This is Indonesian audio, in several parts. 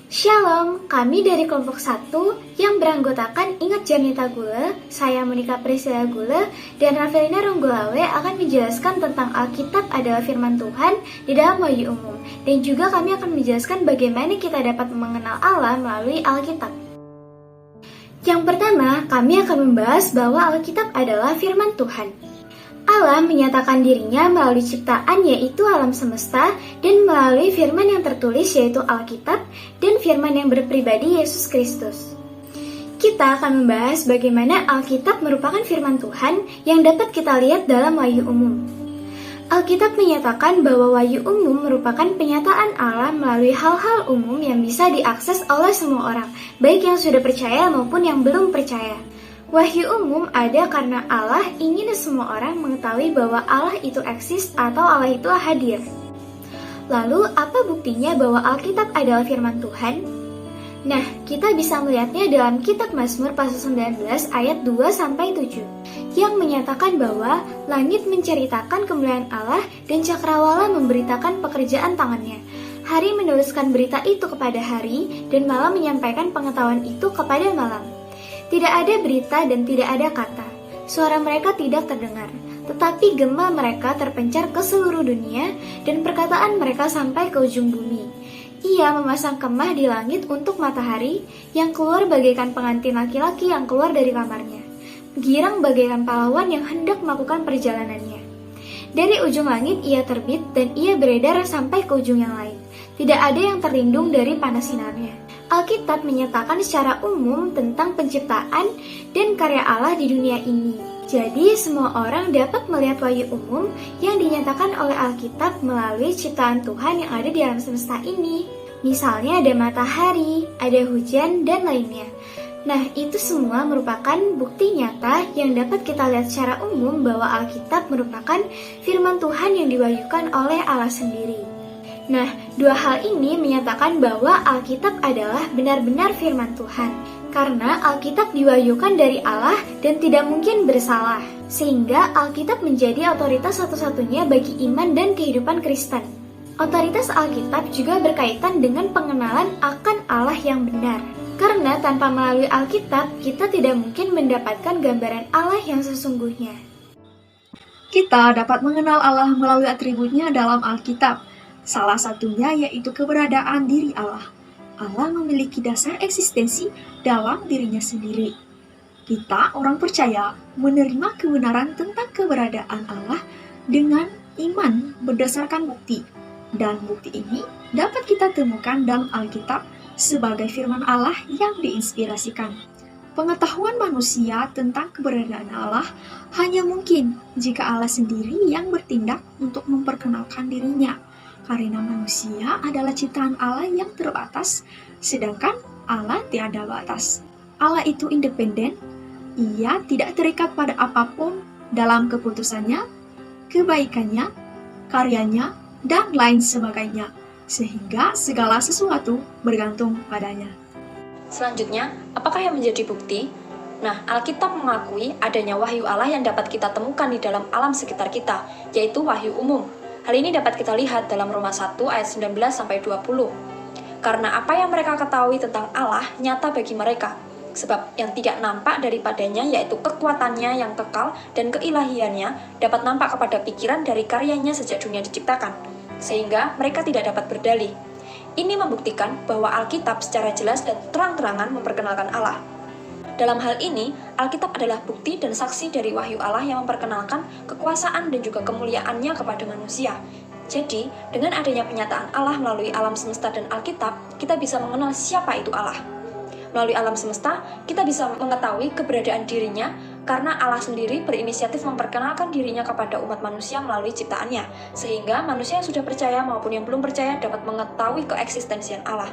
Shalom, kami dari kelompok 1 yang beranggotakan Ingat Janita Gule, saya Monica Priscilla Gule, dan Rafelina Ronggolawe akan menjelaskan tentang Alkitab adalah firman Tuhan di dalam wahyu umum. Dan juga kami akan menjelaskan bagaimana kita dapat mengenal Allah melalui Alkitab. Yang pertama, kami akan membahas bahwa Alkitab adalah firman Tuhan. Allah menyatakan dirinya melalui ciptaan yaitu alam semesta dan melalui firman yang tertulis yaitu Alkitab dan firman yang berpribadi Yesus Kristus. Kita akan membahas bagaimana Alkitab merupakan firman Tuhan yang dapat kita lihat dalam wahyu umum. Alkitab menyatakan bahwa wahyu umum merupakan penyataan Allah melalui hal-hal umum yang bisa diakses oleh semua orang, baik yang sudah percaya maupun yang belum percaya. Wahyu umum ada karena Allah ingin semua orang mengetahui bahwa Allah itu eksis atau Allah itu hadir. Lalu, apa buktinya bahwa Alkitab adalah firman Tuhan? Nah, kita bisa melihatnya dalam kitab Mazmur pasal 19 ayat 2-7 yang menyatakan bahwa langit menceritakan kemuliaan Allah dan cakrawala memberitakan pekerjaan tangannya. Hari menuliskan berita itu kepada hari dan malam menyampaikan pengetahuan itu kepada malam. Tidak ada berita dan tidak ada kata. Suara mereka tidak terdengar, tetapi gema mereka terpencar ke seluruh dunia dan perkataan mereka sampai ke ujung bumi. Ia memasang kemah di langit untuk matahari yang keluar bagaikan pengantin laki-laki yang keluar dari kamarnya. Girang bagaikan pahlawan yang hendak melakukan perjalanannya. Dari ujung langit ia terbit dan ia beredar sampai ke ujung yang lain. Tidak ada yang terlindung dari panas sinarnya. Alkitab menyatakan secara umum tentang penciptaan dan karya Allah di dunia ini. Jadi semua orang dapat melihat wahyu umum yang dinyatakan oleh Alkitab melalui ciptaan Tuhan yang ada di alam semesta ini. Misalnya ada matahari, ada hujan, dan lainnya. Nah, itu semua merupakan bukti nyata yang dapat kita lihat secara umum bahwa Alkitab merupakan firman Tuhan yang diwahyukan oleh Allah sendiri. Nah, dua hal ini menyatakan bahwa Alkitab adalah benar-benar firman Tuhan. Karena Alkitab diwahyukan dari Allah dan tidak mungkin bersalah. Sehingga Alkitab menjadi otoritas satu-satunya bagi iman dan kehidupan Kristen. Otoritas Alkitab juga berkaitan dengan pengenalan akan Allah yang benar. Karena tanpa melalui Alkitab, kita tidak mungkin mendapatkan gambaran Allah yang sesungguhnya. Kita dapat mengenal Allah melalui atributnya dalam Alkitab. Salah satunya yaitu keberadaan diri Allah. Allah memiliki dasar eksistensi dalam dirinya sendiri. Kita, orang percaya, menerima kebenaran tentang keberadaan Allah dengan iman berdasarkan bukti. Dan bukti ini dapat kita temukan dalam Alkitab sebagai firman Allah yang diinspirasikan. Pengetahuan manusia tentang keberadaan Allah hanya mungkin jika Allah sendiri yang bertindak untuk memperkenalkan dirinya. Karena manusia adalah ciptaan Allah yang terbatas, sedangkan Allah tiada batas. Allah itu independen, ia tidak terikat pada apapun dalam keputusannya, kebaikannya, karyanya, dan lain sebagainya, sehingga segala sesuatu bergantung padanya. Selanjutnya, apakah yang menjadi bukti? Nah, Alkitab mengakui adanya wahyu Allah yang dapat kita temukan di dalam alam sekitar kita, yaitu wahyu umum. Hal ini dapat kita lihat dalam Roma 1 ayat 19-20. Karena apa yang mereka ketahui tentang Allah nyata bagi mereka, sebab yang tidak nampak daripadanya yaitu kekuatannya yang kekal dan keilahiannya dapat nampak kepada pikiran dari karyanya sejak dunia diciptakan, sehingga mereka tidak dapat berdalih. Ini membuktikan bahwa Alkitab secara jelas dan terang-terangan memperkenalkan Allah. Dalam hal ini, Alkitab adalah bukti dan saksi dari wahyu Allah yang memperkenalkan kekuasaan dan juga kemuliaannya kepada manusia. Jadi, dengan adanya penyataan Allah melalui alam semesta dan Alkitab, kita bisa mengenal siapa itu Allah. Melalui alam semesta, kita bisa mengetahui keberadaan dirinya karena Allah sendiri berinisiatif memperkenalkan dirinya kepada umat manusia melalui ciptaannya, sehingga manusia yang sudah percaya maupun yang belum percaya dapat mengetahui keeksistensian Allah.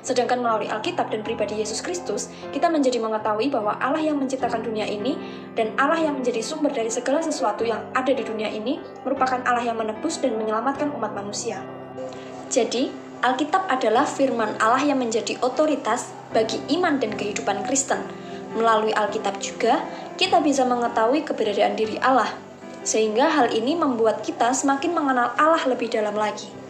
Sedangkan melalui Alkitab dan pribadi Yesus Kristus, kita menjadi mengetahui bahwa Allah yang menciptakan dunia ini dan Allah yang menjadi sumber dari segala sesuatu yang ada di dunia ini merupakan Allah yang menebus dan menyelamatkan umat manusia. Jadi, Alkitab adalah firman Allah yang menjadi otoritas bagi iman dan kehidupan Kristen. Melalui Alkitab juga, kita bisa mengetahui keberadaan diri Allah, sehingga hal ini membuat kita semakin mengenal Allah lebih dalam lagi.